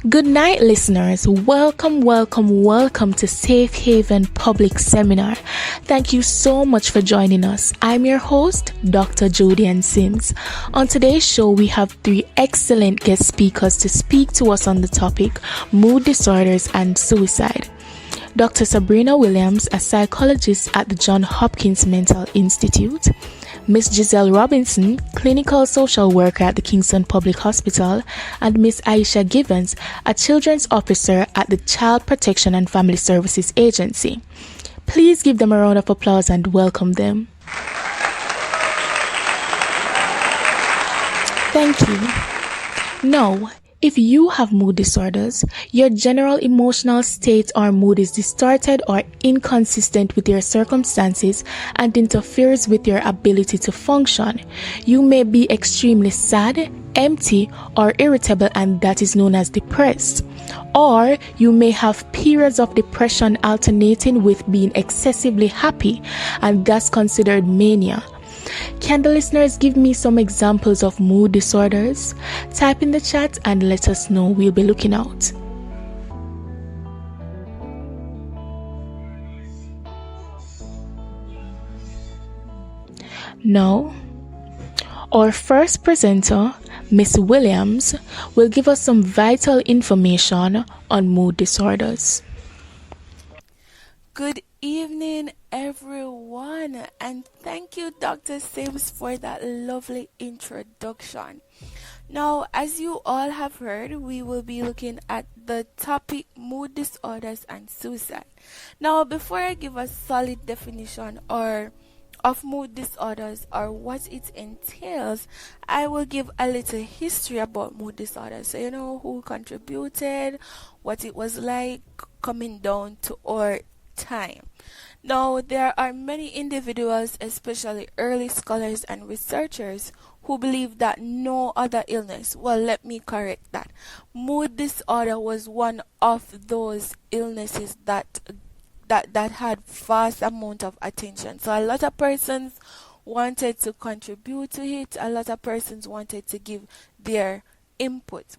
Good night, listeners. Welcome to Safe Haven Public Seminar. Thank you so much for joining us. I'm your host, Dr. Jodi-Ann Sims. On today's show, we have three excellent guest speakers to speak to us on the topic mood disorders and suicide. Dr. Sabrina Williams, a psychologist at the Johns Hopkins Mental Institute. Miss Giselle Robinson, clinical social worker at the Kingston Public Hospital, and Miss Aisha Givens, a children's officer at the Child Protection and Family Services Agency. Please give them a round of applause and welcome them. Thank you. Now, if you have mood disorders, your general emotional state or mood is distorted or inconsistent with your circumstances and interferes with your ability to function. You may be extremely sad, empty, or irritable, and that is known as depressed. Or you may have periods of depression alternating with being excessively happy, and that's considered mania. Can the listeners give me some examples of mood disorders? Type in the chat and let us know. We'll be looking out. Now, our first presenter, Miss Williams, will give us some vital information on mood disorders. Good evening, everyone, and thank you, Dr. Sims, for that lovely introduction. Now, as you all have heard, we will be looking at the topic mood disorders and suicide. Now, before I give a solid definition of mood disorders or what it entails, I will give a little history about mood disorders. So, who contributed, what it was like coming down to our time. Now, there are many individuals, especially early scholars and researchers, who believe that no other illness, well, let me correct that. Mood disorder was one of those illnesses that had vast amount of attention. So a lot of persons wanted to contribute to it. A lot of persons wanted to give their input.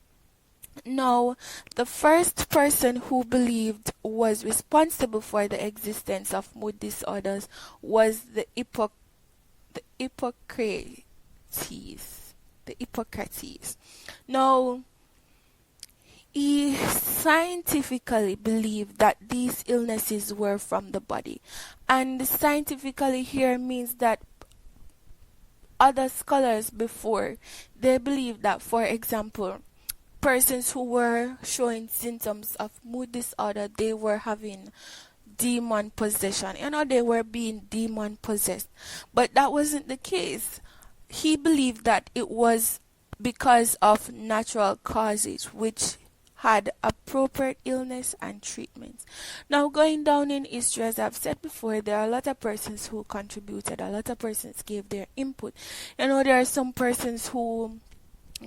Now, the first person who believed was responsible for the existence of mood disorders was the Hippocrates. Now, he scientifically believed that these illnesses were from the body. And scientifically here means that other scholars before, they believed that, for example, persons who were showing symptoms of mood disorder, they were having demon possession. They were being demon possessed. But that wasn't the case. He believed that it was because of natural causes, which had appropriate illness and treatments. Now, going down in history, as I've said before, there are a lot of persons who contributed, a lot of persons gave their input. There are some persons who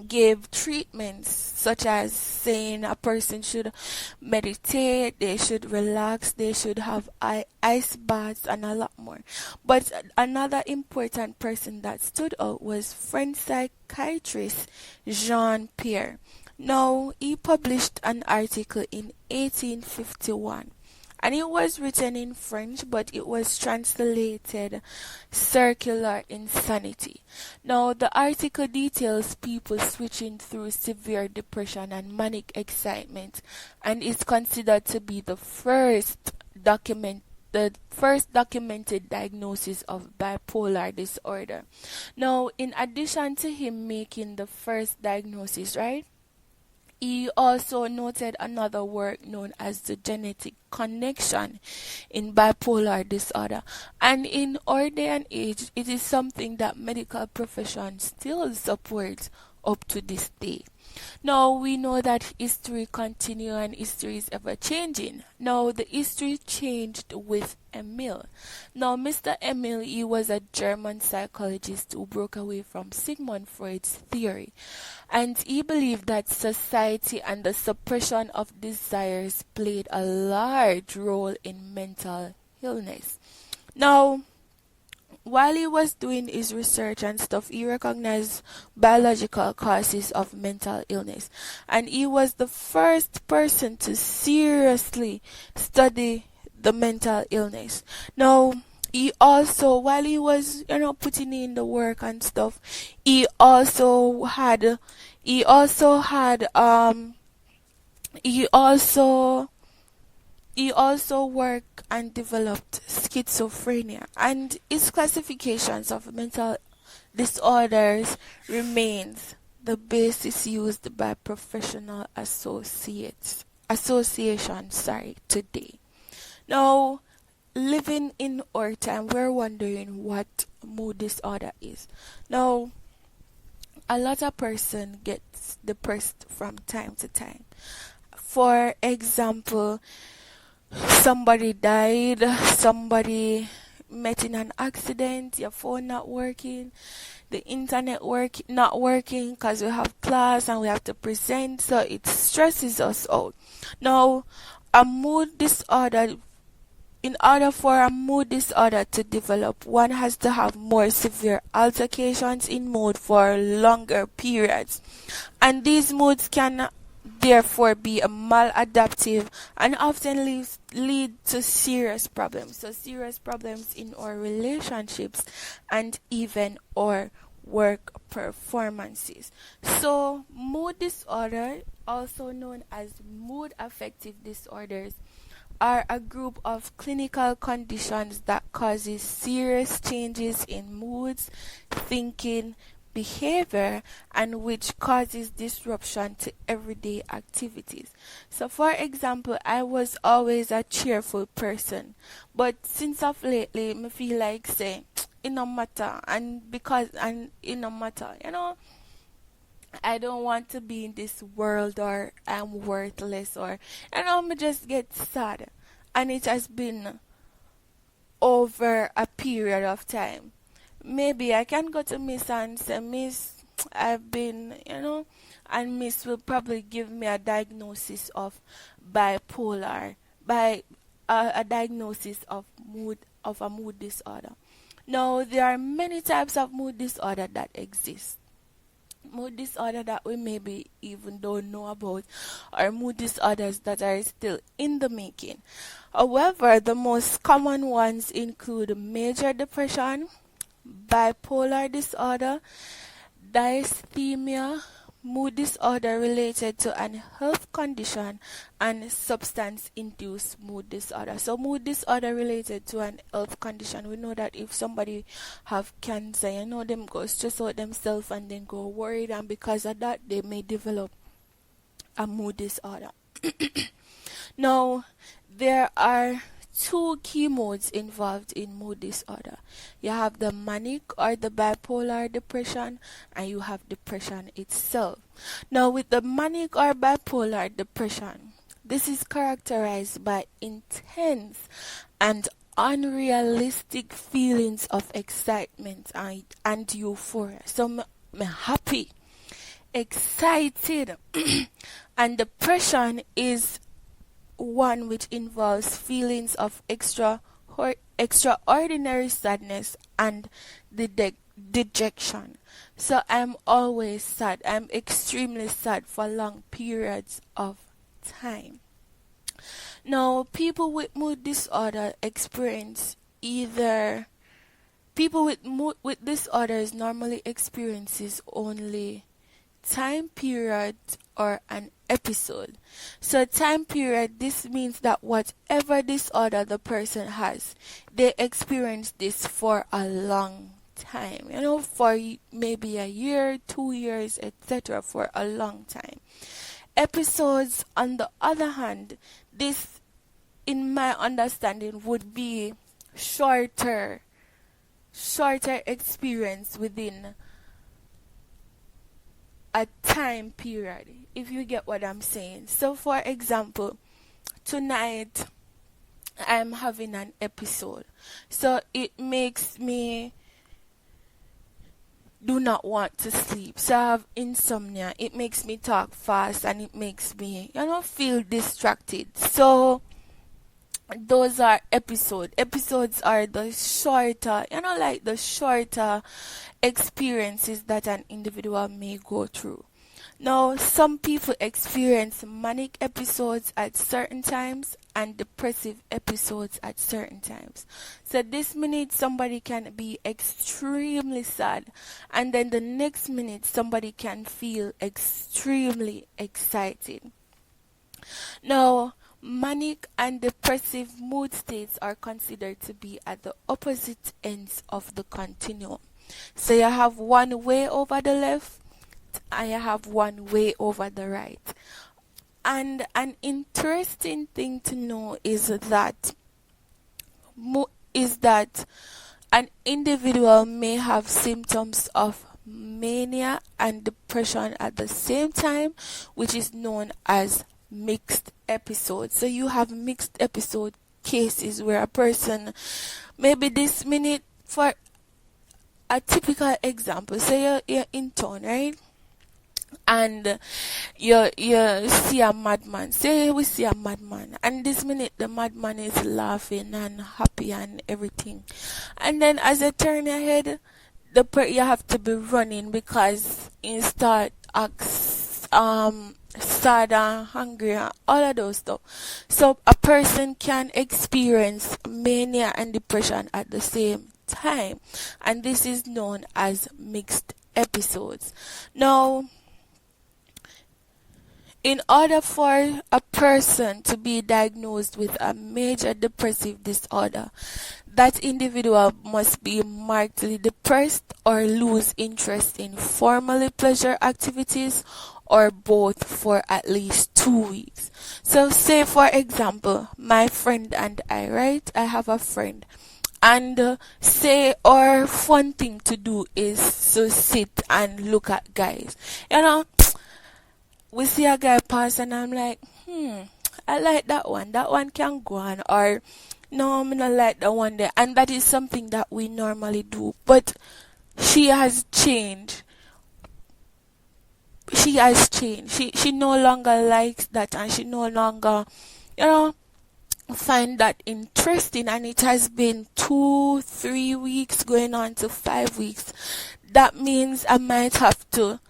gave treatments, such as saying a person should meditate, they should relax, they should have ice baths, and a lot more. But another important person that stood out was French psychiatrist Jean-Pierre. Now, he published an article in 1851. And it was written in French, but it was translated Circular Insanity. Now, the article details people switching through severe depression and manic excitement, and is considered to be the first documented diagnosis of bipolar disorder. Now, in addition to him making the first diagnosis, right? He also noted another work known as the genetic connection in bipolar disorder. And in our day and age, it is something that medical profession still supports up to this day. Now, we know that history continues and history is ever changing. Now, the history changed with Emil. Now, Mr. Emil, he was a German psychologist who broke away from Sigmund Freud's theory. And he believed that society and the suppression of desires played a large role in mental illness. Now, while he was doing his research and stuff, he recognized biological causes of mental illness. And he was the first person to seriously study the mental illness. Now, he also, while he was, putting in the work and stuff, he also had, he also had, he also he also worked and developed schizophrenia, and his classifications of mental disorders remains the basis used by professional associations today. Now, living in our time, we're wondering what mood disorder is. Now, a lot of person gets depressed from time to time. For example, somebody died, somebody met in an accident, your phone not working, the internet not working because we have class and we have to present, so it stresses us out. Now, a mood disorder, in order for a mood disorder to develop, one has to have more severe altercations in mood for longer periods. And these moods can therefore be maladaptive and often lead to serious problems. So serious problems in our relationships and even our work performances. So mood disorder, also known as mood affective disorders, are a group of clinical conditions that causes serious changes in moods, thinking, behavior, and which causes disruption to everyday activities. So for example, I was always a cheerful person, but since of lately me feel like say it no matter, and because and it no matter, I don't want to be in this world, or I'm worthless, or me just get sad. And it has been over a period of time. Maybe I can go to Miss and say, Miss, I've been, and Miss will probably give me a diagnosis of bipolar, by a diagnosis of a mood disorder. Now, there are many types of mood disorder that exist. Mood disorder that we maybe even don't know about, or mood disorders that are still in the making. However, the most common ones include major depression, bipolar disorder, dysthymia, mood disorder related to an health condition, and substance-induced mood disorder. So mood disorder related to an health condition, we know that if somebody have cancer, them go stress out themselves and then go worried, and because of that they may develop a mood disorder. Now, there are two key modes involved in mood disorder. You have the manic or the bipolar depression, and you have depression itself. Now, with the manic or bipolar depression, this is characterized by intense and unrealistic feelings of excitement and euphoria. So me happy, excited, and depression is one which involves feelings of extraordinary sadness and dejection. So I'm always sad. I'm extremely sad for long periods of time. Now, people with mood disorder with disorders normally experiences only time period or an episode. So time period, this means that whatever disorder the person has, they experience this for a long time, for maybe a year, 2 years, etc., for a long time. Episodes, on the other hand, this, in my understanding, would be shorter experience within a time period, if you get what I'm saying. So for example, tonight I'm having an episode, so it makes me do not want to sleep. So I have insomnia, it makes me talk fast, and it makes me feel distracted. So those are episodes are the shorter, like the shorter experiences that an individual may go through. Now, some people experience manic episodes at certain times and depressive episodes at certain times. So this minute somebody can be extremely sad, and then the next minute somebody can feel extremely excited. Now, manic and depressive mood states are considered to be at the opposite ends of the continuum. So you have one way over the left, and you have one way over the right. And an interesting thing to know is that an individual may have symptoms of mania and depression at the same time, which is known as mixed episodes. So you have mixed episode cases where a person, maybe this minute, for a typical example, say you're in town, right? And you see a madman. Say we see a madman, and this minute the madman is laughing and happy and everything, and then as you turn your head, you have to be running because you start sad and hungry and all of those stuff. So a person can experience mania and depression at the same time, and this is known as mixed episodes. Now, in order for a person to be diagnosed with a major depressive disorder, that individual must be markedly depressed or lose interest in formerly pleasure activities, or both, for at least 2 weeks. So say, for example, my friend and I, right? I have a friend. And say our fun thing to do is to sit and look at guys. We see a guy pass and I'm like, I like that one. That one can go on. Or, no, I'm not like that one there. And that is something that we normally do. But she has changed. She has changed. She no longer likes that, and she no longer, find that interesting. And it has been 2-3 weeks going on to 5 weeks. That means I might have to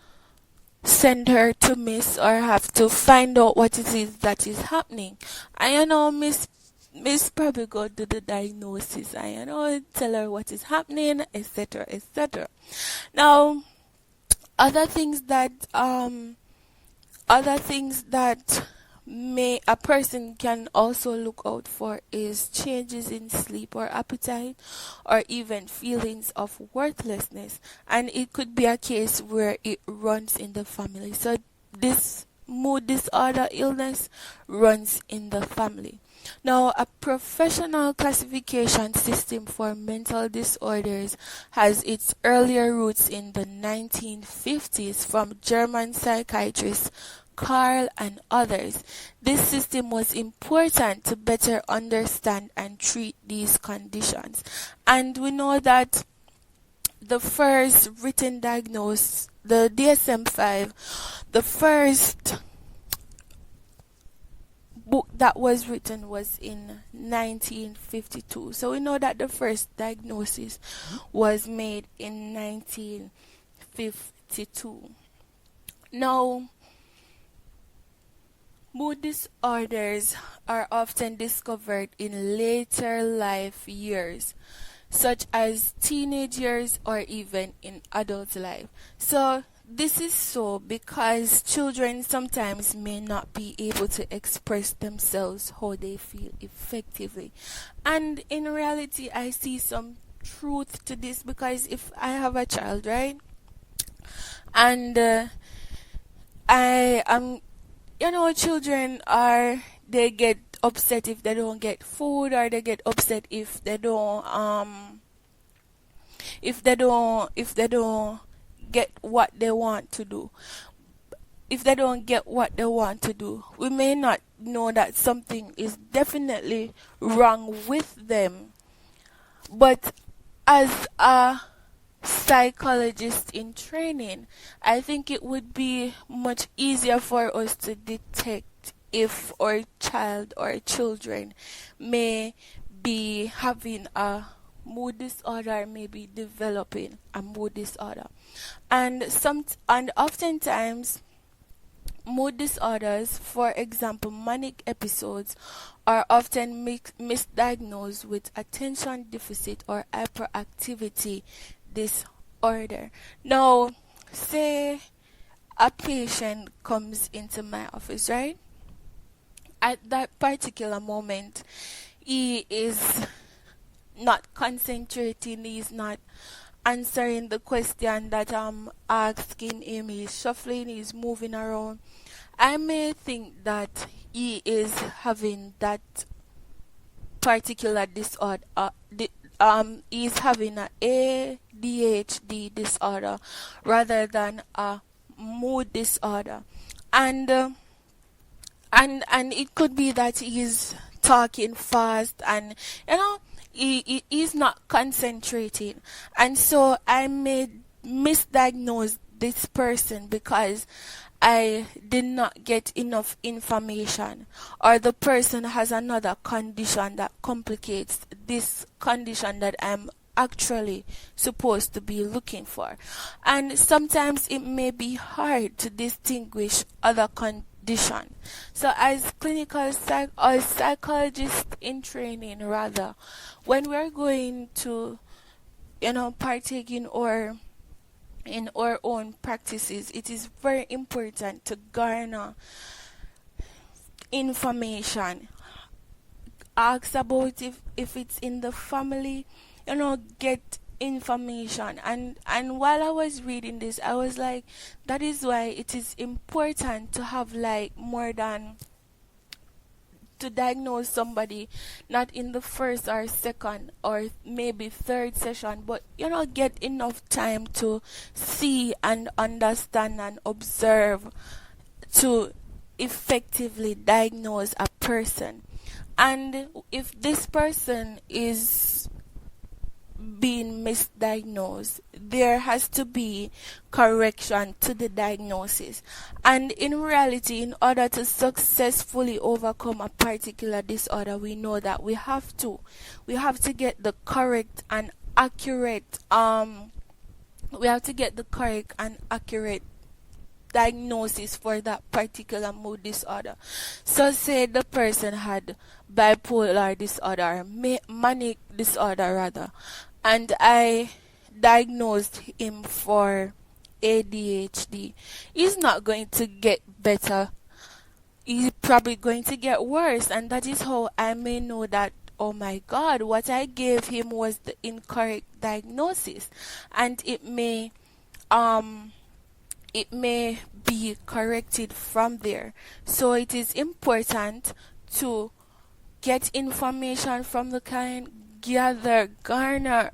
send her to Miss, or have to find out what it is that is happening. And Miss probably go do the diagnosis and tell her what is happening, etc., etc. Now, other things that a person can also look out for is changes in sleep or appetite, or even feelings of worthlessness, and it could be a case where it runs in the family. So this mood disorder illness runs in the family. Now, a professional classification system for mental disorders has its earlier roots in the 1950s from German psychiatrist Carl and others. This system was important to better understand and treat these conditions. And we know that the first written diagnosis, the DSM-5, the first book that was written was in 1952. So we know that the first diagnosis was made in 1952. Now, mood disorders are often discovered in later life years, such as teenage years or even in adult life. So this is so because children sometimes may not be able to express themselves how they feel effectively. And in reality, I see some truth to this, because if I have a child, right, and I am, children they get upset if they don't get food, or they get upset if they don't get what they want to do. If they don't get what they want to do, we may not know that something is definitely wrong with them. But as a psychologist in training, I think it would be much easier for us to detect if our child or children may be having a mood disorder, maybe developing a mood disorder. And oftentimes mood disorders, for example manic episodes, are often misdiagnosed with attention deficit or hyperactivity disorder. Now, say a patient comes into my office, right? At that particular moment, he is not concentrating, he's not answering the question that I'm asking him, he's shuffling, he's moving around. I may think that he is having that particular disorder. He's having a ADHD disorder rather than a mood disorder, and and it could be that he's talking fast, and he's not concentrating, and so I may misdiagnose this person because I did not get enough information, or the person has another condition that complicates this condition that I'm actually supposed to be looking for. And sometimes it may be hard to distinguish other conditions. So as or psychologists in training rather, when we're going to partake in our own practices, it is very important to garner information. Ask about if it's in the family, get information. And while I was reading this, I was like, that is why it is important to have like more than to diagnose somebody not in the first or second or maybe third session, but get enough time to see and understand and observe to effectively diagnose a person. And if this person is being misdiagnosed, there has to be correction to the diagnosis. And in reality, in order to successfully overcome a particular disorder, we know that we have to get the correct and accurate diagnosis for that particular mood disorder. So say the person had bipolar disorder, manic disorder rather, and I diagnosed him for ADHD. He's not going to get better. He's probably going to get worse, and that is how I may know that, oh my God, what I gave him was the incorrect diagnosis, and it may be corrected from there. So it is important to get information from the client, garner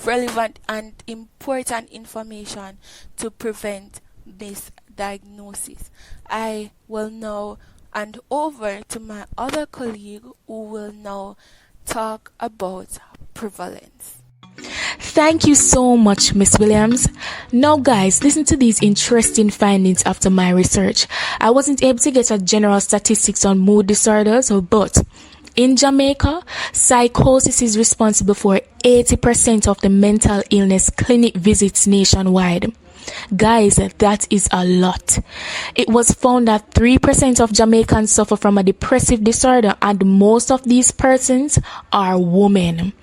relevant and important information to prevent misdiagnosis. I will now hand over to my other colleague who will now talk about prevalence. Thank you so much, Miss Williams. Now, guys, listen to these interesting findings after my research. I wasn't able to get a general statistics on mood disorders, but in Jamaica, psychosis is responsible for 80% of the mental illness clinic visits nationwide. Guys, that is a lot. It was found that 3% of Jamaicans suffer from a depressive disorder, and most of these persons are women.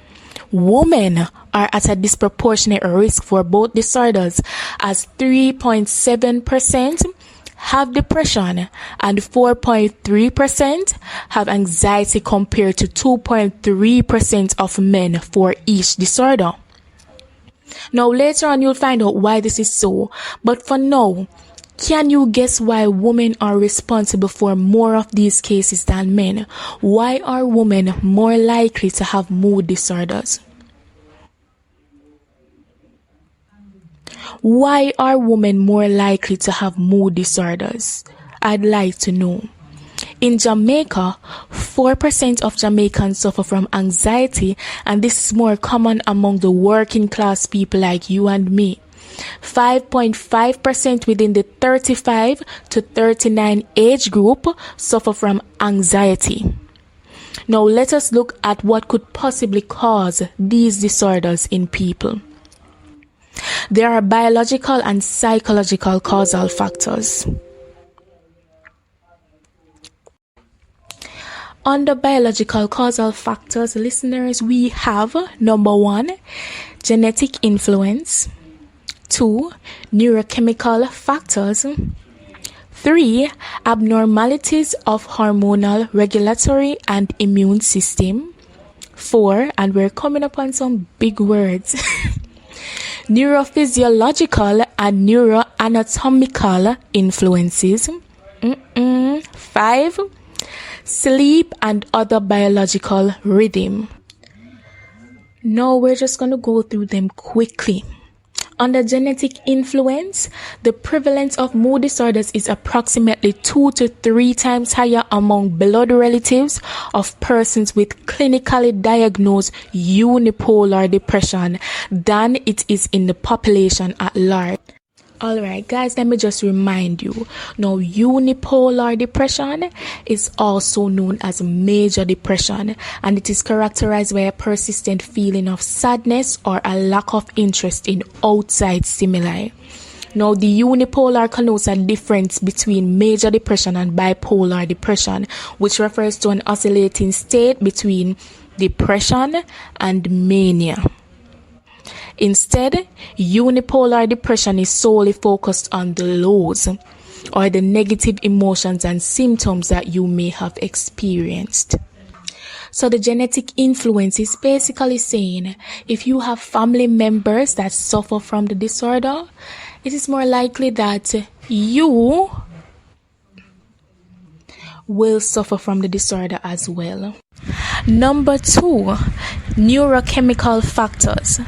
Women are at a disproportionate risk for both disorders, as 3.7% have depression and 4.3% have anxiety compared to 2.3% of men for each disorder. Now later on you'll find out why this is so, but for now, can you guess why women are responsible for more of these cases than men? Why are women more likely to have mood disorders? Why are women more likely to have mood disorders? I'd like to know. In Jamaica, 4% of Jamaicans suffer from anxiety, and this is more common among the working class people like you and me. 5.5% within the 35 to 39 age group suffer from anxiety. Now let us look at what could possibly cause these disorders in people. There are biological and psychological causal factors. Under biological causal factors, listeners, we have number 1, genetic influence, 2, neurochemical factors, 3, abnormalities of hormonal, regulatory, and immune system, 4, and we're coming upon some big words, neurophysiological and neuroanatomical influences, 5, sleep and other biological rhythm. Now we're just going to go through them quickly. Under genetic influence, the prevalence of mood disorders is approximately 2 to 3 times higher among blood relatives of persons with clinically diagnosed unipolar depression than it is in the population at large. Alright guys, let me just remind you, now unipolar depression is also known as major depression, and it is characterized by a persistent feeling of sadness or a lack of interest in outside stimuli. Now the unipolar connotes a difference between major depression and bipolar depression, which refers to an oscillating state between depression and mania. Instead, unipolar depression is solely focused on the lows or the negative emotions and symptoms that you may have experienced. So the genetic influence is basically saying if you have family members that suffer from the disorder, it is more likely that you will suffer from the disorder as well. Number 2, neurochemical factors.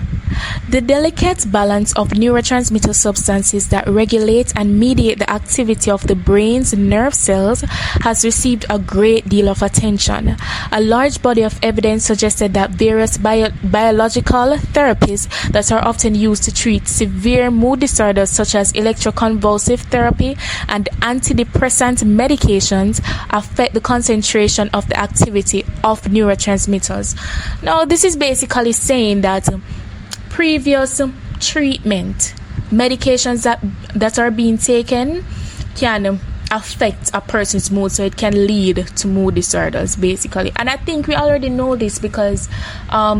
The delicate balance of neurotransmitter substances that regulate and mediate the activity of the brain's nerve cells has received a great deal of attention. A large body of evidence suggested that various biological therapies that are often used to treat severe mood disorders such as electroconvulsive therapy and antidepressant medications affect the concentration of the activity of neurotransmitters. Now, this is basically saying that previous treatment, medications that are being taken can affect a person's mood, so it can lead to mood disorders basically. And I think we already know this because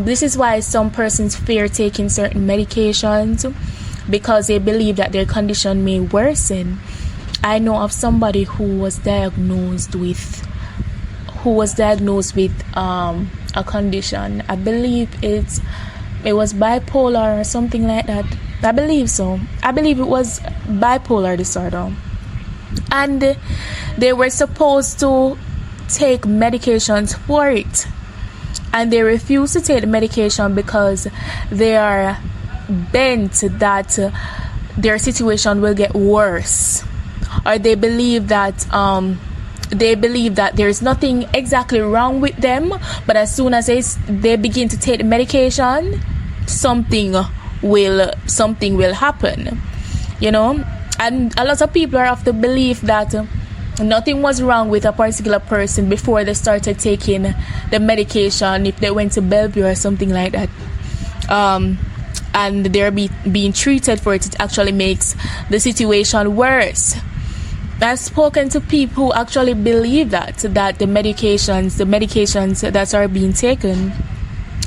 this is why some persons fear taking certain medications, because they believe that their condition may worsen. I know of somebody who was diagnosed with a condition. I believe it was bipolar or something like that. I believe so. I believe it was bipolar disorder. And they were supposed to take medications for it. And they refused to take the medication because they are bent that their situation will get worse. Or they believe that there's nothing exactly wrong with them, but as soon as they begin to take the medication, something will happen, you know. And a lot of people are of the belief that nothing was wrong with a particular person before they started taking the medication, if they went to Bellevue or something like that, and they're being treated for it. It actually makes the situation worse. I've spoken to people who actually believe that the medications that are being taken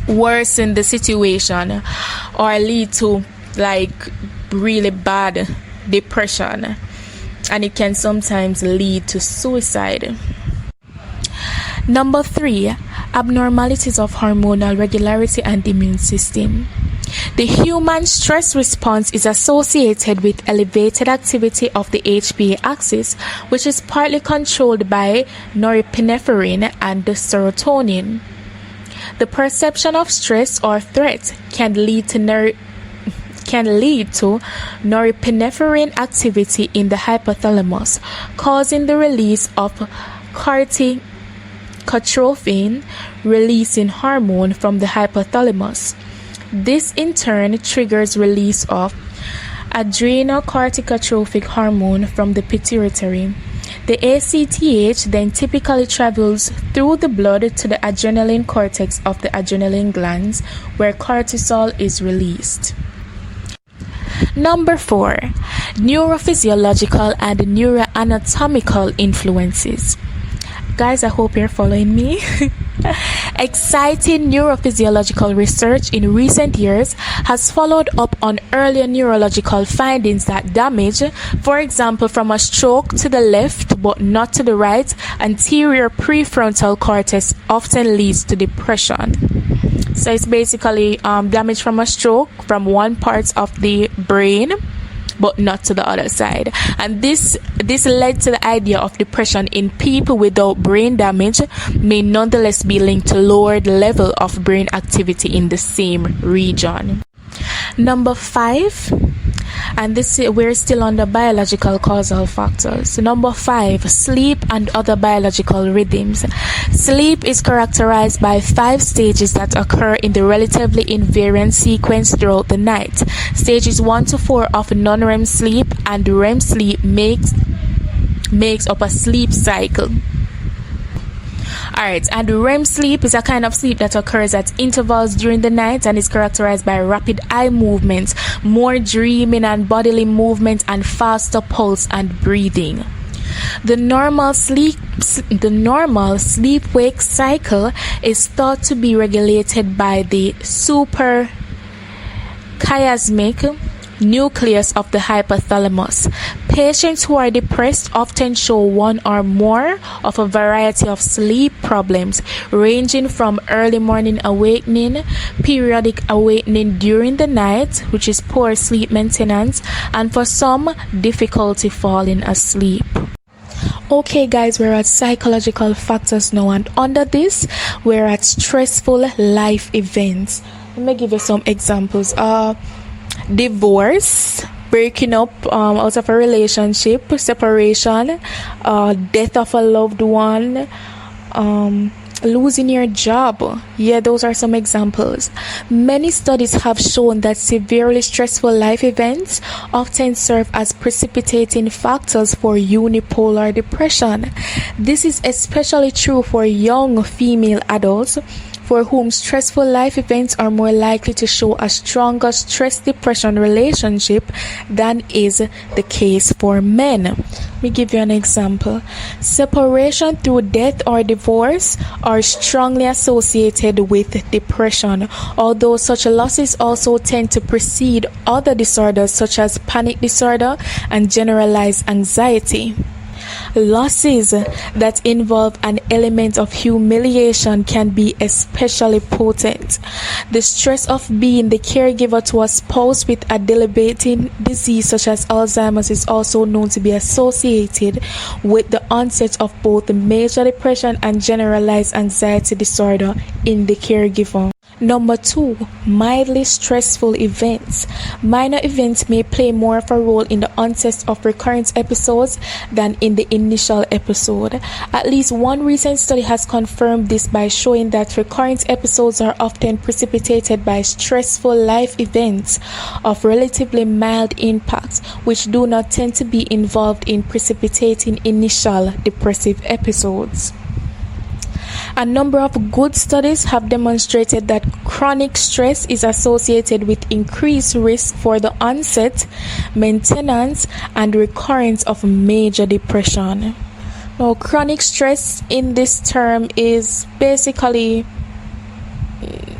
worsen the situation or lead to like really bad depression, and it can sometimes lead to suicide. Number 3, abnormalities of hormonal regularity and immune system. The human stress response is associated with elevated activity of the HPA axis, which is partly controlled by norepinephrine and the serotonin. The perception of stress or threat can lead to norepinephrine activity in the hypothalamus, causing the release of corticotrophin releasing hormone from the hypothalamus. This in turn triggers release of adrenocorticotropic hormone from the pituitary. The ACTH then typically travels through the blood to the adrenaline cortex of the adrenaline glands, where cortisol is released. Number 4. Neurophysiological and neuroanatomical influences. Guys, I hope you're following me. Exciting neurophysiological research in recent years has followed up on earlier neurological findings that damage, for example, from a stroke to the left but not to the right anterior prefrontal cortex often leads to depression. So it's basically damage from a stroke from one part of the brain but not to the other side. And this led to the idea of depression in people without brain damage may nonetheless be linked to lowered level of brain activity in the same region. Number 5, and we're still on the biological causal factors. Number 5, sleep and other biological rhythms. Sleep is characterized by 5 stages that occur in the relatively invariant sequence throughout the night. Stages 1 to 4 of non-REM sleep and REM sleep makes up a sleep cycle. Alright, and REM sleep is a kind of sleep that occurs at intervals during the night and is characterized by rapid eye movements, more dreaming and bodily movement, and faster pulse and breathing. The normal sleep-wake cycle is thought to be regulated by the suprachiasmatic nucleus of the hypothalamus. Patients who are depressed often show one or more of a variety of sleep problems, ranging from early morning awakening, periodic awakening during the night, which is poor sleep maintenance, and for some, difficulty falling asleep. Okay guys, we're at psychological factors now, and under this, we're at stressful life events. Let me give you some examples. Divorce, breaking up out of a relationship, separation, death of a loved one, losing your job. Yeah, those are some examples. Many studies have shown that severely stressful life events often serve as precipitating factors for unipolar depression. This is especially true for young female adults, for whom stressful life events are more likely to show a stronger stress-depression relationship than is the case for men. Let me give you an example. Separation through death or divorce are strongly associated with depression, although such losses also tend to precede other disorders such as panic disorder and generalized anxiety. Losses that involve an element of humiliation can be especially potent. The stress of being the caregiver to a spouse with a debilitating disease such as Alzheimer's is also known to be associated with the onset of both major depression and generalized anxiety disorder in the caregiver. Number 2, mildly stressful events. Minor events may play more of a role in the onset of recurrent episodes than in the initial episode. At least one recent study has confirmed this by showing that recurrent episodes are often precipitated by stressful life events of relatively mild impact, which do not tend to be involved in precipitating initial depressive episodes. A number of good studies have demonstrated that chronic stress is associated with increased risk for the onset, maintenance, and recurrence of major depression. Now, chronic stress in this term is basically,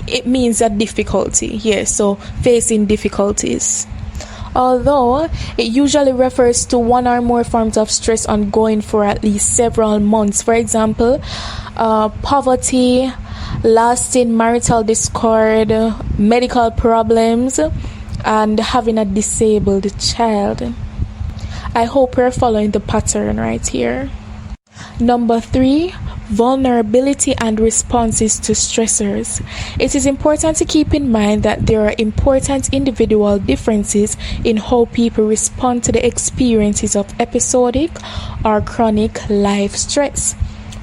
it means a difficulty. Yes, so facing difficulties. Although it usually refers to one or more forms of stress ongoing for at least several months. For example, poverty, lasting marital discord, medical problems, and having a disabled child. I hope we're following the pattern right here. Number 3, vulnerability and responses to stressors. It is important to keep in mind that there are important individual differences in how people respond to the experiences of episodic or chronic life stress.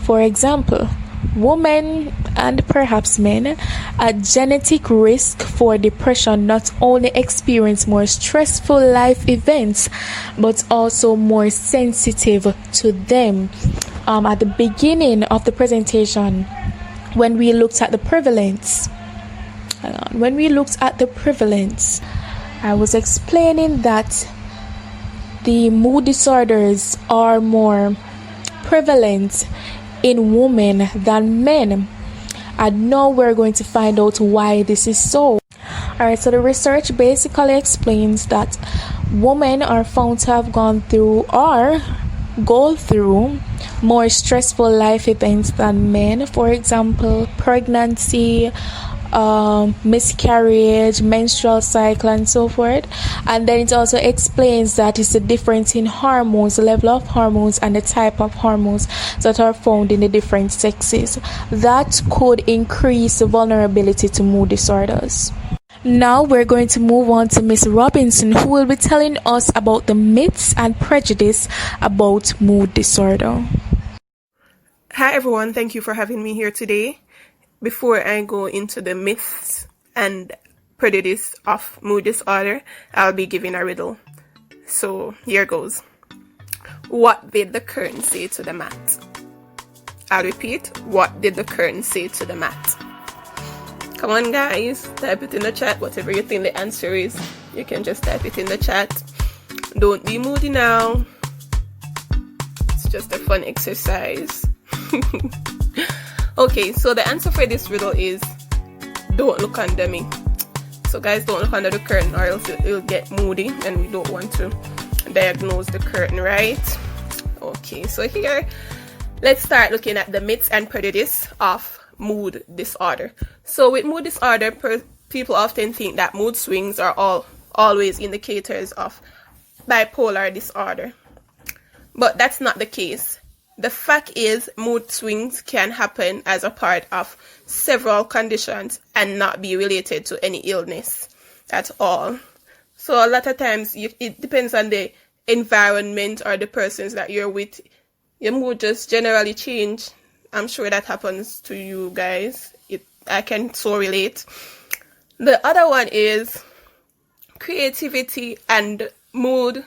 For example, women and perhaps men at genetic risk for depression not only experience more stressful life events but also more sensitive to them. At the beginning of the presentation, when we looked at the prevalence, I was explaining that the mood disorders are more prevalent in women than men. And now we're going to find out why this is so. Alright, so the research basically explains that women are found to have gone through or go through more stressful life events than men. For example, pregnancy, miscarriage, menstrual cycle, and so forth. And then it also explains that it's the difference in hormones, the level of hormones, and the type of hormones that are found in the different sexes that could increase the vulnerability to mood disorders. Now we're going to move on to Miss Robinson, who will be telling us about the myths and prejudice about mood disorder. Hi everyone, thank you for having me here today. Before I go into the myths and prejudice of mood disorder, I'll be giving a riddle. So here goes. What did the curtain say to the mat? I'll repeat. What did the curtain say to the mat? Come on guys, type it in the chat. Whatever you think the answer is, you can just type it in the chat. Don't be moody now. It's just a fun exercise. Okay, so the answer for this riddle is don't look under me. So guys, don't look under the curtain or else it'll get moody and we don't want to diagnose the curtain, right? Okay, so here, let's start looking at the myths and prejudice of mood disorder. So with mood disorder, people often think that mood swings are always indicators of bipolar disorder. But that's not the case. The fact is, mood swings can happen as a part of several conditions and not be related to any illness at all. So a lot of times, it depends on the environment or the persons that you're with. Your mood just generally change. I'm sure that happens to you guys. I can so relate. The other one is creativity and mood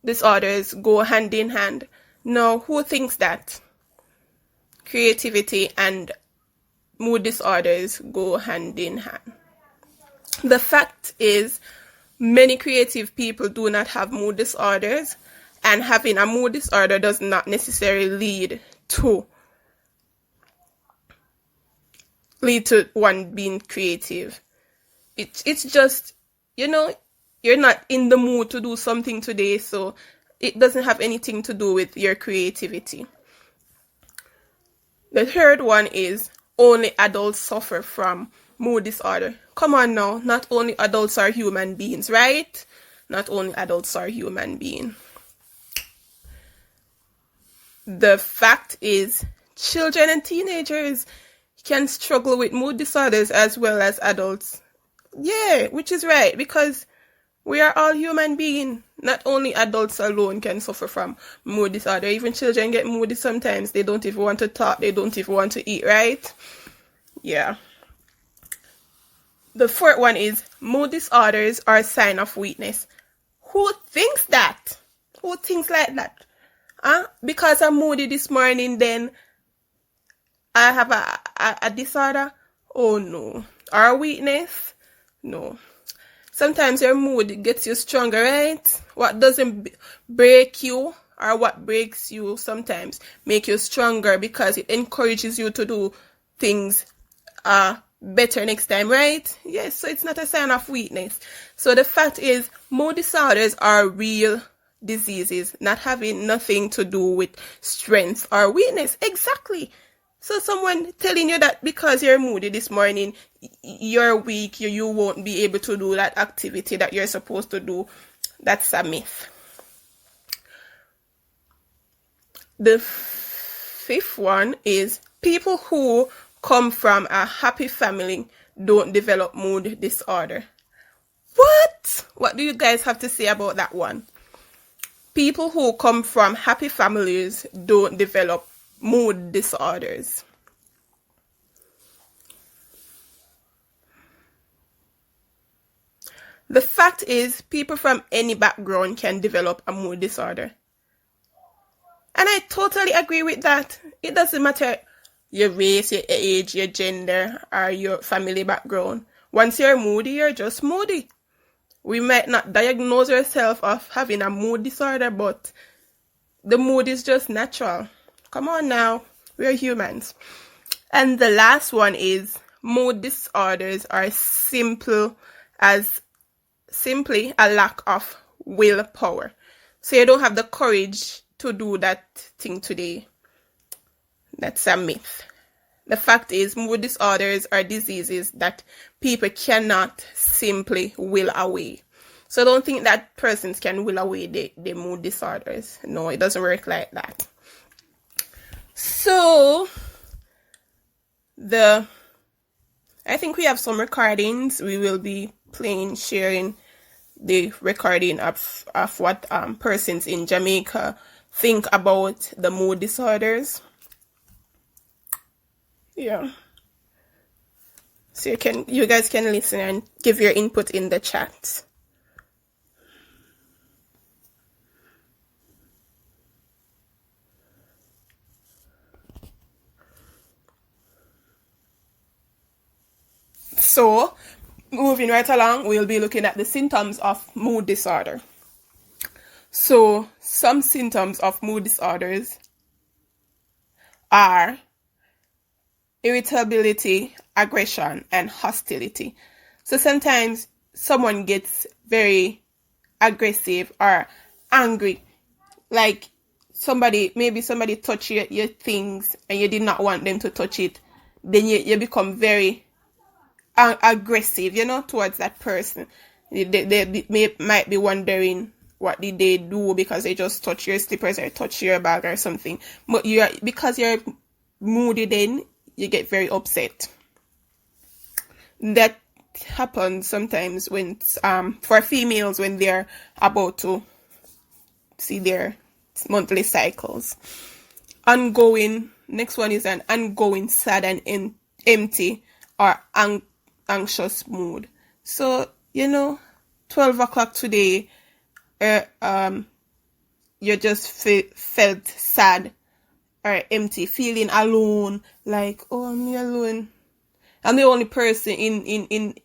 disorders go hand in hand. Now, who thinks that creativity and mood disorders go hand in hand? The fact is, many creative people do not have mood disorders, and having a mood disorder does not necessarily lead to one being creative. It's just, you're not in the mood to do something today, so it doesn't have anything to do with your creativity. The third one is only adults suffer from mood disorder. Come on now, not only adults are human beings, right? Not only adults are human beings. The fact is, children and teenagers can struggle with mood disorders as well as adults. Yeah, which is right, because we are all human beings. Not only adults alone can suffer from mood disorder. Even children get moody sometimes. They don't even want to talk. They don't even want to eat, right? Yeah. The fourth one is mood disorders are a sign of weakness. Who thinks that? Who thinks like that? Because I'm moody this morning, then I have a disorder? Oh no. Or a weakness? No. Sometimes your mood gets you stronger, right? What doesn't break you or what breaks you sometimes make you stronger because it encourages you to do things better next time, right? Yes, so it's not a sign of weakness. So the fact is, mood disorders are real diseases, not having nothing to do with strength or weakness. Exactly. So someone telling you that because you're moody this morning, you're weak, you won't be able to do that activity that you're supposed to do, that's a myth. The fifth one is people who come from a happy family don't develop mood disorder. What? What do you guys have to say about that one? People who come from happy families don't develop mood disorders. The fact is, people from any background can develop a mood disorder. And I totally agree with that. It doesn't matter your race, your age, your gender, or your family background. Once you're moody, you're just moody. We might not diagnose ourselves of having a mood disorder, but the mood is just natural. Come on now, we're humans. And the last one is mood disorders are simply a lack of willpower. So you don't have the courage to do that thing today. That's a myth. The fact is, mood disorders are diseases that people cannot simply will away. So don't think that persons can will away the mood disorders. No, it doesn't work like that. So, I think we have some recordings. We will be sharing the recording of what persons in Jamaica think about the mood disorders. Yeah. So you guys can listen and give your input in the chat. So, moving right along, we'll be looking at the symptoms of mood disorder. So, some symptoms of mood disorders are irritability, aggression, and hostility. So sometimes someone gets very aggressive or angry. Like maybe somebody touch your things and you did not want them to touch it. Then you become very aggressive, towards that person. They might be wondering what did they do because they just touch your slippers or touch your bag or something. But because you're moody, then you get very upset. That happens sometimes when for females when they're about to see their monthly cycles. Next one is an ongoing sad and empty or anxious mood. So 12 o'clock today, you just felt sad or empty, feeling alone, like, oh, I'm alone. I'm the only person in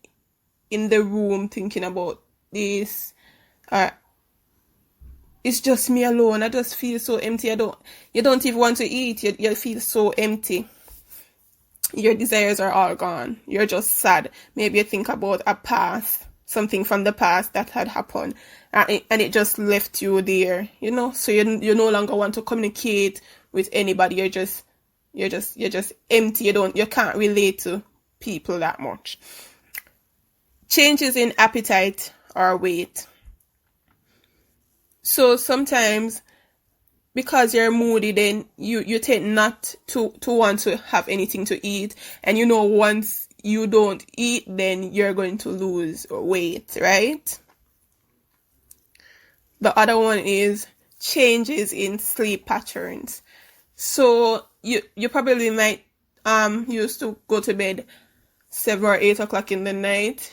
the room thinking about this. It's just me alone. I just feel so empty. You don't even want to eat. You feel so empty. Your desires are all gone. You're just sad. Maybe you think about something from the past that had happened, and it just left you there, so you no longer want to communicate with anybody. You're just empty. You can't relate to people that much. Changes in appetite or weight. So sometimes because you're moody, then you tend not to want to have anything to eat, and once you don't eat, then you're going to lose weight, right? The other one is changes in sleep patterns. So you probably might used to go to bed 7 or 8 o'clock in the night.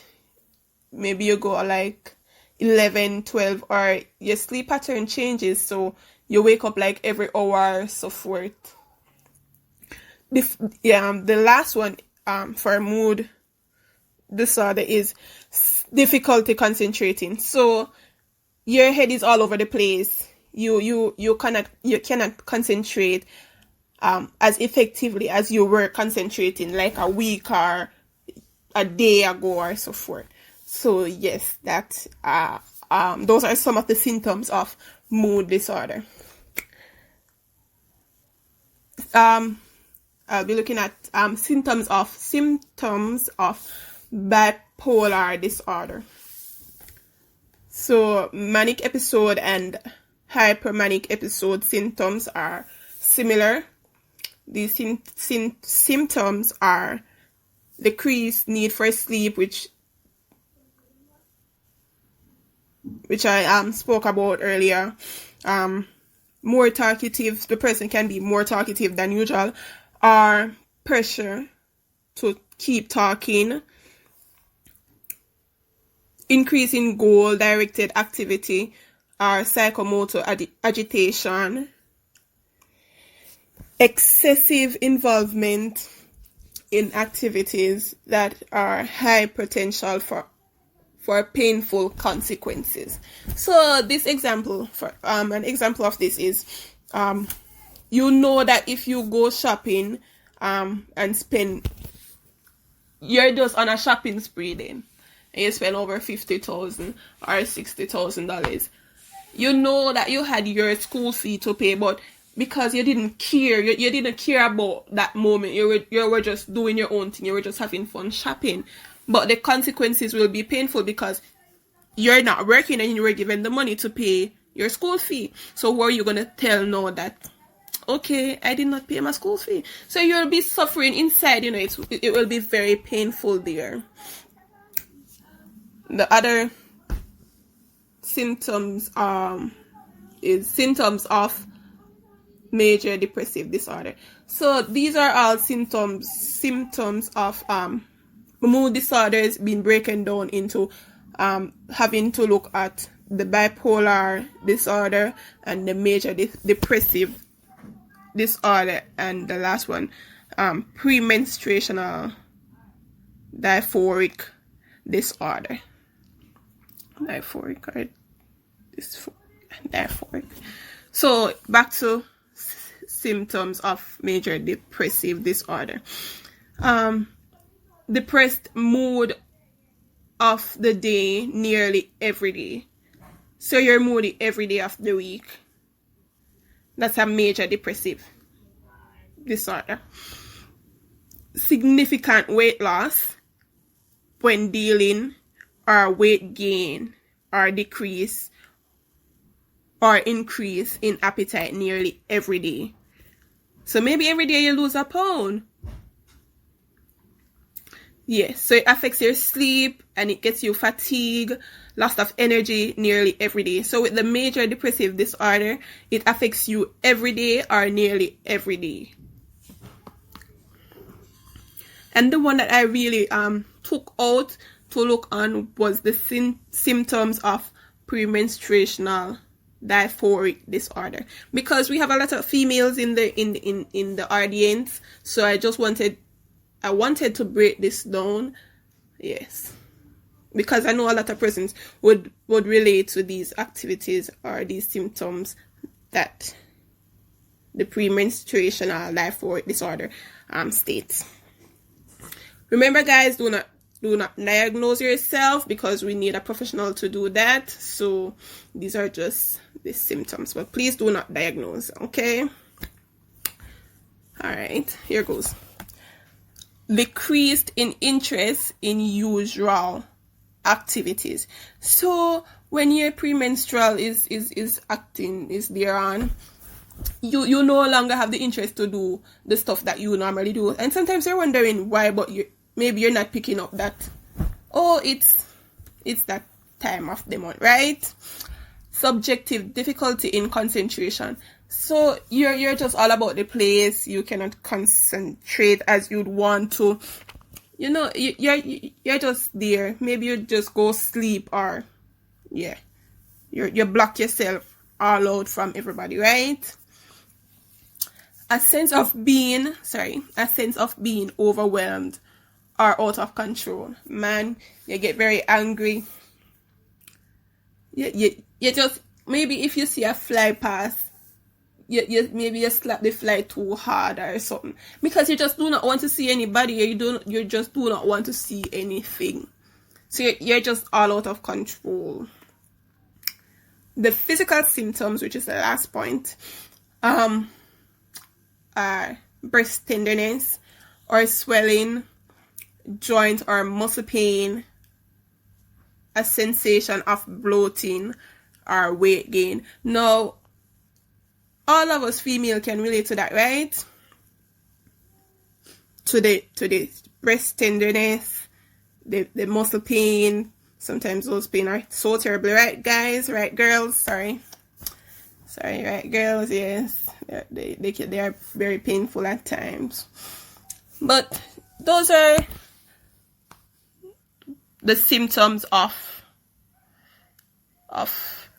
Maybe you go like 11, 12, or your sleep pattern changes, so you wake up like every hour, so forth. The last one for mood disorder is difficulty concentrating. So your head is all over the place. You cannot concentrate as effectively as you were concentrating like a week or a day ago or so forth. So yes, that those are some of the symptoms of mood disorder. I'll be looking at symptoms of bipolar disorder. So manic episode and hypermanic episode symptoms are similar. These symptoms are decreased need for sleep, which I spoke about earlier. More talkative, the person can be more talkative than usual, or pressure to keep talking, increase in goal-directed activity or psychomotor agitation, excessive involvement in activities that are high potential for painful consequences. So this example, for an example of this is, you know that if you go shopping and spend, you're just on a shopping spree then, and you spend over $50,000 or $60,000, you know that you had your school fee to pay, but because you didn't care, you didn't care about that moment, you were just doing your own thing, you were just having fun shopping, but the consequences will be painful because you're not working and you were given the money to pay your school fee. So who are you going to tell now that, okay, I did not pay my school fee? So you'll be suffering inside, it will be very painful there. The other symptoms is symptoms of major depressive disorder. So these are all symptoms of mood disorders being broken down into having to look at the bipolar disorder and the major depressive disorder, and the last one, premenstruational dysphoric disorder. Dysphoric. So back to symptoms of major depressive disorder. Depressed mood of the day nearly every day. So you're moody every day of the week. That's a major depressive disorder. Significant weight loss when dealing, or weight gain or decrease or increase in appetite nearly every day. So maybe every day you lose a pound. Yes, so it affects your sleep and it gets you fatigue, loss of energy nearly every day. So with the major depressive disorder, it affects you every day or nearly every day. And the one that I really took out to look on was the symptoms of premenstruational dysphoric disorder, because we have a lot of females in the audience, so I wanted to break this down. Yes, because I know a lot of persons would relate to these activities or these symptoms that the premenstruational dysphoric disorder states. Remember, guys, do not diagnose yourself, because we need a professional to do that. So these are just the symptoms, but please do not diagnose, okay? All right, here goes. Decreased in interest in usual activities. So when your premenstrual is acting, is there on, you no longer have the interest to do the stuff that you normally do, and sometimes you're wondering why, but maybe you're not picking up that, oh, it's that time of the month, right? Subjective difficulty in concentration. So you're just all about the place. You cannot concentrate as you'd want to. You're just there. Maybe you just go sleep, or you block yourself all out from everybody, right? A sense of being overwhelmed or out of control. Man, you get very angry. You just, maybe if you see a fly pass, maybe you slap the fly too hard or something, because you just do not want to see anybody. You just do not want to see anything. So you're just all out of control. The physical symptoms, which is the last point, are breast tenderness or swelling, joint or muscle pain, a sensation of bloating or weight gain. Now, all of us female can relate to that, right? To the breast tenderness, the muscle pain. Sometimes those pain are so terrible, right, guys? Right, girls? Sorry, right, girls? Yes, they are very painful at times. But those are the symptoms of of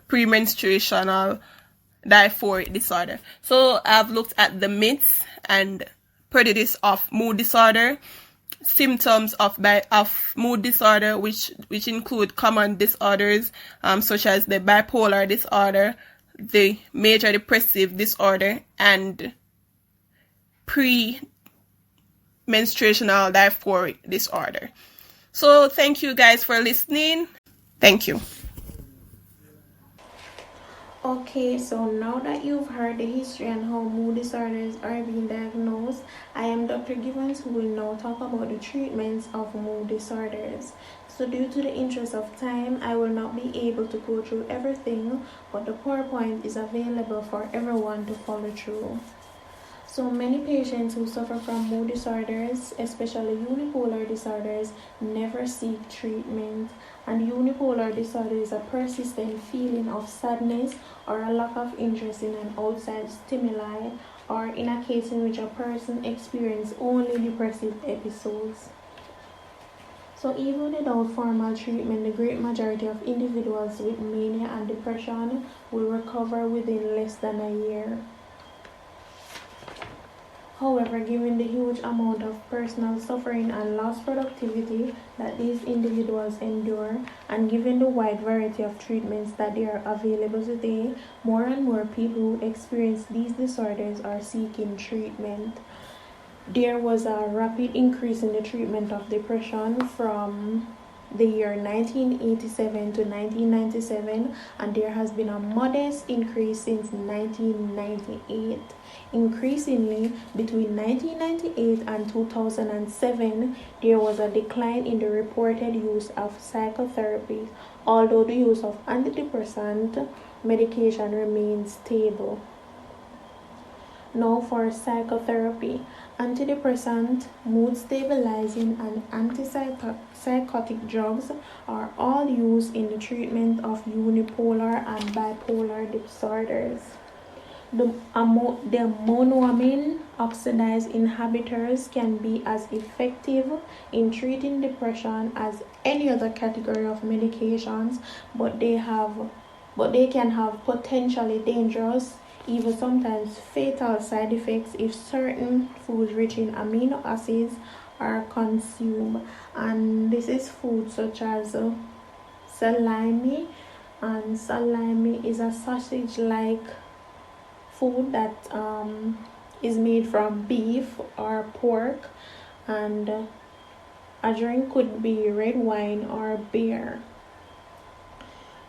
premenstruational dysphoric disorder. So I've looked at the myths and prejudice of mood disorder, symptoms of mood disorder, which include common disorders such as the bipolar disorder, the major depressive disorder, and pre-menstruational dysphoric disorder. So thank you guys for listening. Thank you. Okay, so now that you've heard the history and how mood disorders are being diagnosed, I am Dr. Givens, who will now talk about the treatments of mood disorders. So due to the interest of time, I will not be able to go through everything, but the PowerPoint is available for everyone to follow through. So many patients who suffer from mood disorders, especially unipolar disorders, never seek treatment. And unipolar disorder is a persistent feeling of sadness or a lack of interest in an outside stimuli, or in a case in which a person experiences only depressive episodes. So even without formal treatment, the great majority of individuals with mania and depression will recover within less than a year. However, given the huge amount of personal suffering and lost productivity that these individuals endure, and given the wide variety of treatments that are available today, more and more people who experience these disorders are seeking treatment. There was a rapid increase in the treatment of depression from the year 1987 to 1997, and there has been a modest increase since 1998. Increasingly, between 1998 and 2007, there was a decline in the reported use of psychotherapy, although the use of antidepressant medication remains stable. Now for psychotherapy. Antidepressant, mood stabilizing, and antipsychotic drugs are all used in the treatment of unipolar and bipolar disorders. The monoamine oxidase inhibitors can be as effective in treating depression as any other category of medications, but they can have potentially dangerous, even sometimes fatal side effects if certain foods rich in amino acids are consumed. And this is foods such as salami, and salami is a sausage-like food that is made from beef or pork, and a drink could be red wine or beer.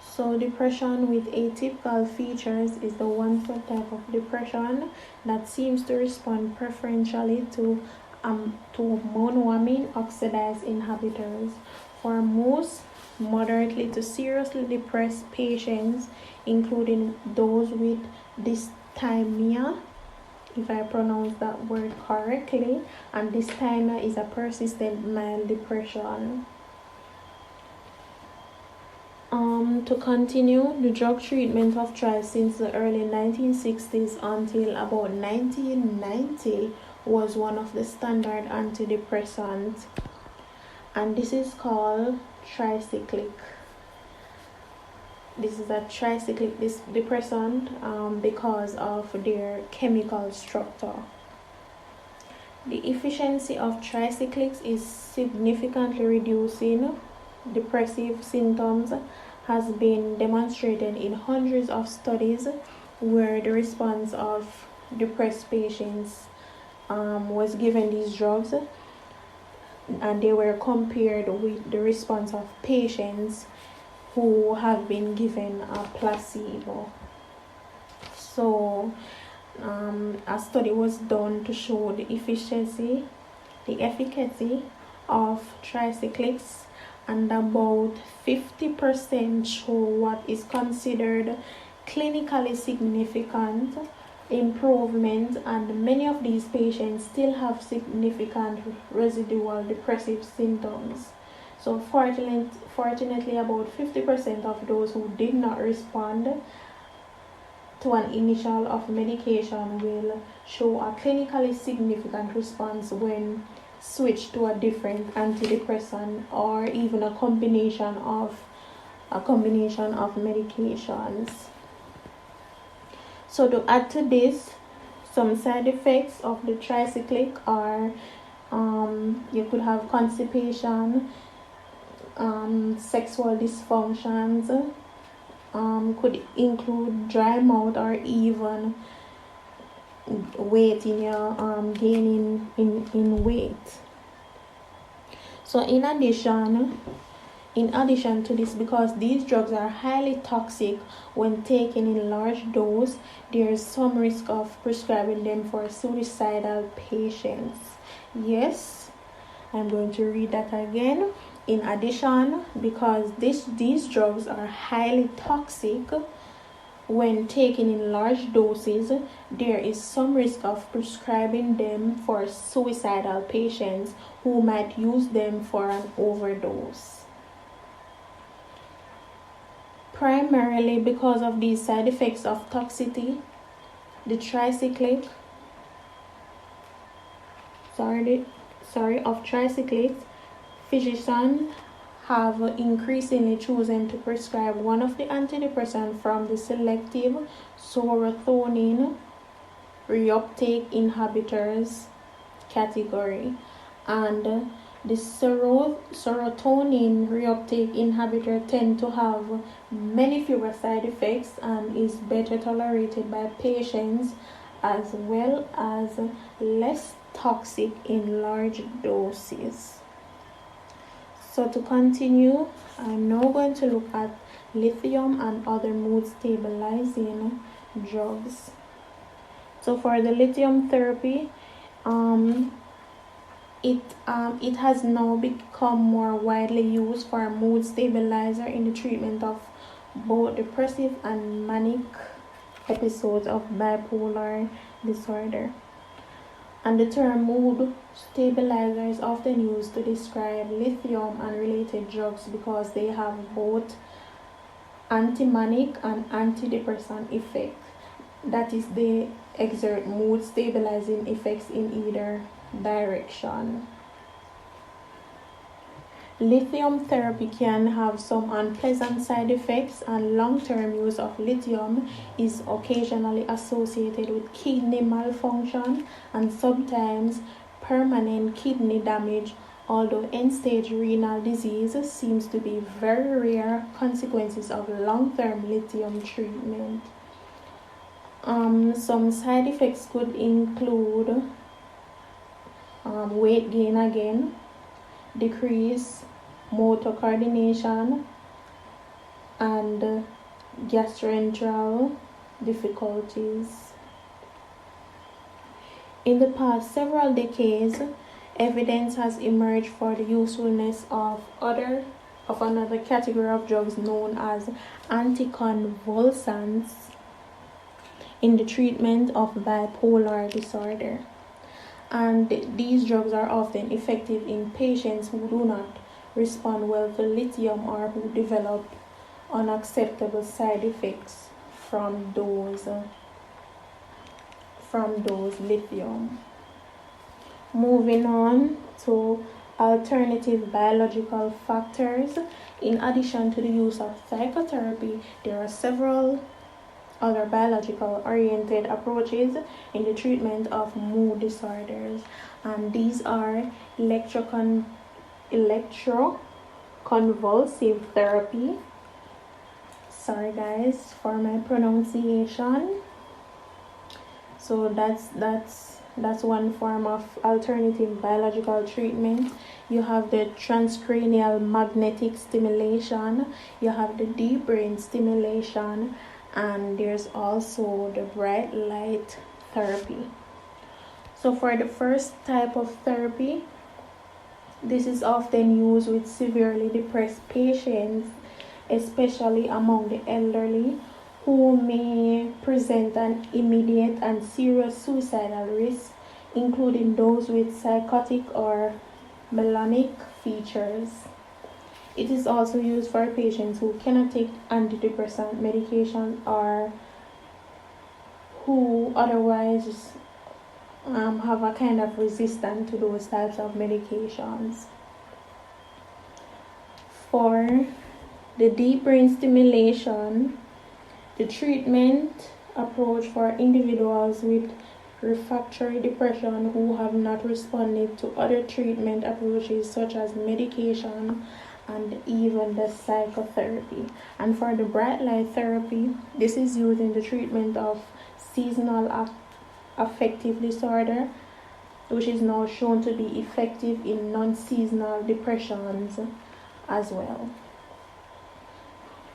So depression with atypical features is the one type of depression that seems to respond preferentially to monoamine oxidase inhibitors. For most moderately to seriously depressed patients, including those with dysthymia, if I pronounce that word correctly, and dysthymia is a persistent mild depression. To continue, the drug treatment of trials since the early 1960s until about 1990 was one of the standard antidepressants, and this is called tricyclic. This is a tricyclic depressant because of their chemical structure. The efficiency of tricyclics is significantly reducing depressive symptoms has been demonstrated in hundreds of studies where the response of depressed patients was given these drugs, and they were compared with the response of patients who have been given a placebo. So a study was done to show the efficacy of tricyclics, and about 50% show what is considered clinically significant improvement, and many of these patients still have significant residual depressive symptoms. So fortunately, about 50% of those who did not respond to an initial of medication will show a clinically significant response when switched to a different antidepressant, or even a combination of a combination of medications. So to add to this, some side effects of the tricyclic are you could have constipation, sexual dysfunctions, could include dry mouth or even weight in your gaining in weight. So in addition to this, because these drugs are highly toxic when taken in large dose, there is some risk of prescribing them for suicidal patients. Yes, I'm going to read that again. In addition, because these drugs are highly toxic when taken in large doses, there is some risk of prescribing them for suicidal patients who might use them for an overdose. Primarily because of these side effects of toxicity, the tricyclic of tricyclics, physicians have increasingly chosen to prescribe one of the antidepressants from the selective serotonin reuptake inhibitors category, and the serotonin reuptake inhibitor tend to have many fewer side effects and is better tolerated by patients, as well as less toxic in large doses. So to continue, I'm now going to look at lithium and other mood stabilizing drugs. So for the lithium therapy, it has now become more widely used for a mood stabilizer in the treatment of both depressive and manic episodes of bipolar disorder. And the term mood stabilizer is often used to describe lithium and related drugs because they have both anti-manic and antidepressant effects. That is, they exert mood stabilizing effects in either direction. Lithium therapy can have some unpleasant side effects, and long-term use of lithium is occasionally associated with kidney malfunction and sometimes permanent kidney damage, although end-stage renal disease seems to be very rare consequences of long-term lithium treatment. Some side effects could include weight gain again, decrease motor coordination, and gastrointestinal difficulties. In the past several decades, evidence has emerged for the usefulness of another category of drugs known as anticonvulsants in the treatment of bipolar disorder. And these drugs are often effective in patients who do not respond well to lithium or who develop unacceptable side effects from those lithium. Moving on to alternative biological factors. In addition to the use of psychotherapy, there are several other biological oriented approaches in the treatment of mood disorders, and these are electroconvulsive therapy. Sorry guys for my pronunciation. So that's one form of alternative biological treatment. You have the transcranial magnetic stimulation, you have the deep brain stimulation, and there's also the bright light therapy. So for the first type of therapy, this is often used with severely depressed patients, especially among the elderly, who may present an immediate and serious suicidal risk, including those with psychotic or melanic features. It is also used for patients who cannot take antidepressant medication or who otherwise have a kind of resistance to those types of medications. For the deep brain stimulation, the treatment approach for individuals with refractory depression who have not responded to other treatment approaches such as medication and even the psychotherapy. And for the bright light therapy, this is used in the treatment of seasonal affective disorder, which is now shown to be effective in non-seasonal depressions as well.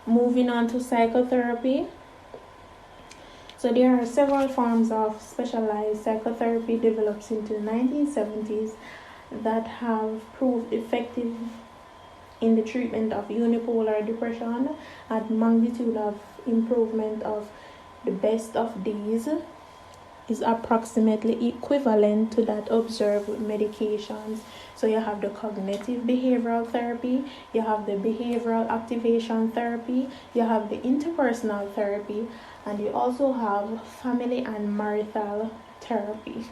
Moving on to psychotherapy. So there are several forms of specialized psychotherapy developed into the 1970s that have proved effective in the treatment of unipolar depression, and magnitude of improvement of the best of these is approximately equivalent to that observed with medications. So you have the cognitive behavioral therapy, you have the behavioral activation therapy, you have the interpersonal therapy, and you also have family and marital therapy.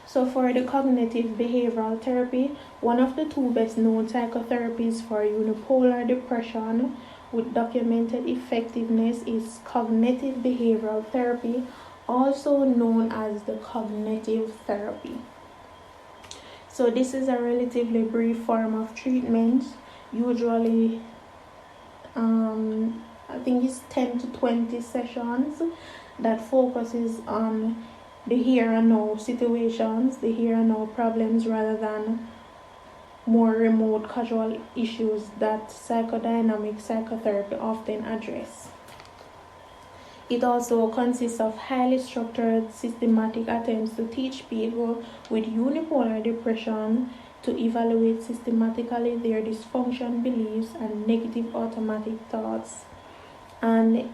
So for the cognitive behavioral therapy, one of the two best known psychotherapies for unipolar depression with documented effectiveness is cognitive behavioral therapy, also known as the cognitive therapy. So this is a relatively brief form of treatment, usually I think it's 10 to 20 sessions that focuses on the here and now situations, the here and now problems, rather than more remote casual issues that psychodynamic psychotherapy often address. It also consists of highly structured, systematic attempts to teach people with unipolar depression to evaluate systematically their dysfunction beliefs and negative automatic thoughts. And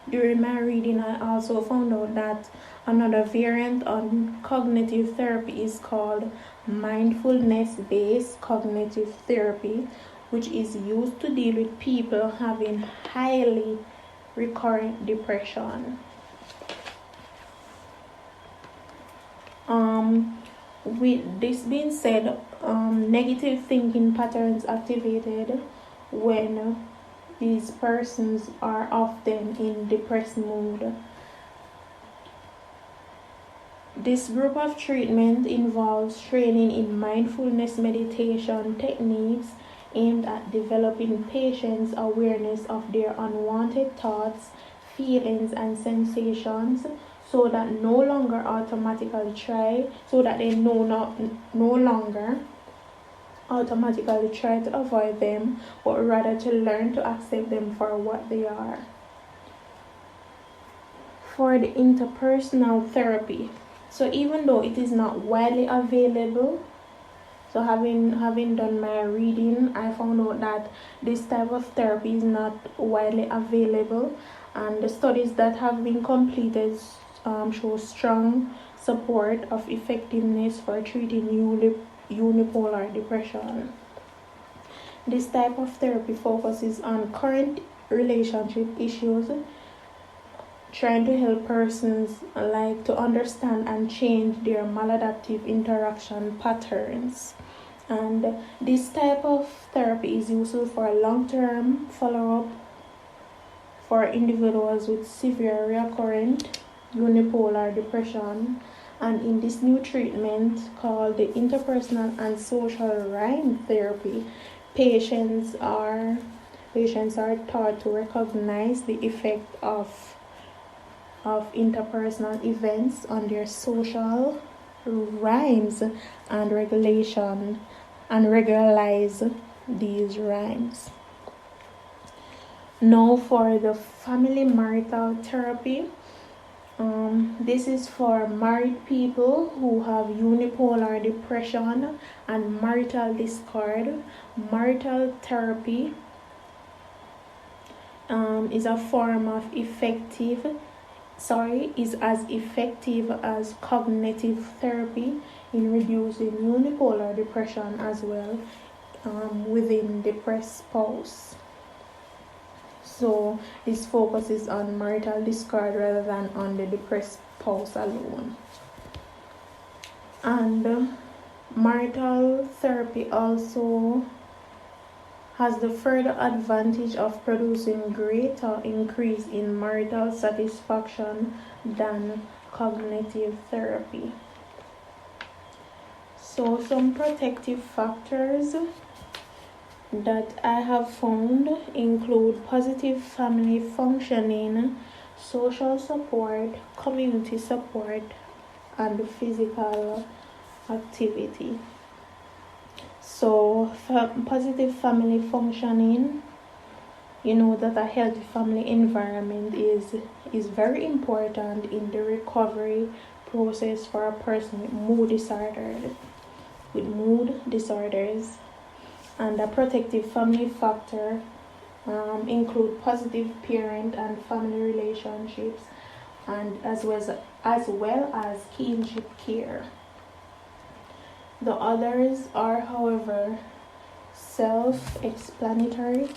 during my reading, I also found out that another variant on cognitive therapy is called mindfulness-based cognitive therapy, which is used to deal with people having highly recurrent depression. With this being said, negative thinking patterns activated when these persons are often in depressed mood. This group of treatment involves training in mindfulness meditation techniques aimed at developing patients' awareness of their unwanted thoughts, feelings, and sensations, so that they no longer automatically try to avoid them, but rather to learn to accept them for what they are. For the interpersonal therapy, so even though it is not widely available, so having done my reading, I found out that this type of therapy is not widely available, and the studies that have been completed show strong support of effectiveness for treating unipolar depression. This type of therapy focuses on current relationship issues, trying to help persons to understand and change their maladaptive interaction patterns. And this type of therapy is useful for long-term follow-up for individuals with severe recurrent unipolar depression. And in this new treatment called the interpersonal and social rhyme therapy, patients are taught to recognize the effect of interpersonal events on their social rhymes and regularize these rhymes. Now for the family marital therapy. This is for married people who have unipolar depression and marital discord. Marital therapy is as effective as cognitive therapy in reducing unipolar depression as well within depressed spouse. So this focuses on marital discord rather than on the depressed spouse alone. And marital therapy also has the further advantage of producing greater increase in marital satisfaction than cognitive therapy. So some protective factors that I have found include positive family functioning, social support, community support, and physical activity. So positive family functioning, you know that a healthy family environment is very important in the recovery process for a person with mood disorders. And a protective family factor include positive parent and family relationships, and as well as kinship care. The others are, however, self-explanatory.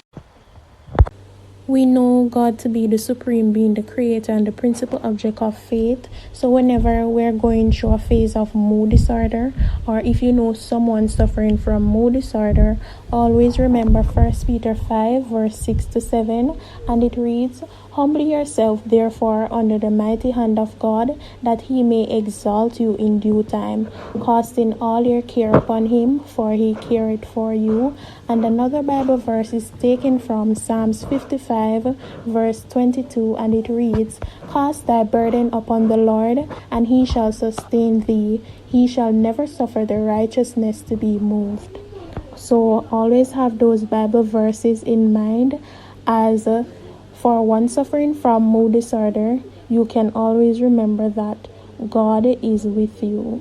We know God to be the supreme being, the creator and the principal object of faith. So whenever we're going through a phase of mood disorder, or if you know someone suffering from mood disorder, always remember 1 Peter 5 verse 6 to 7, and it reads, "Humble yourself therefore under the mighty hand of God, that he may exalt you in due time, casting all your care upon him, for he careth for you." And another Bible verse is taken from Psalms 55 verse 22, and it reads, "Cast thy burden upon the Lord, and he shall sustain thee. He shall never suffer the righteousness to be moved." So always have those Bible verses in mind, as for one suffering from mood disorder, you can always remember that God is with you.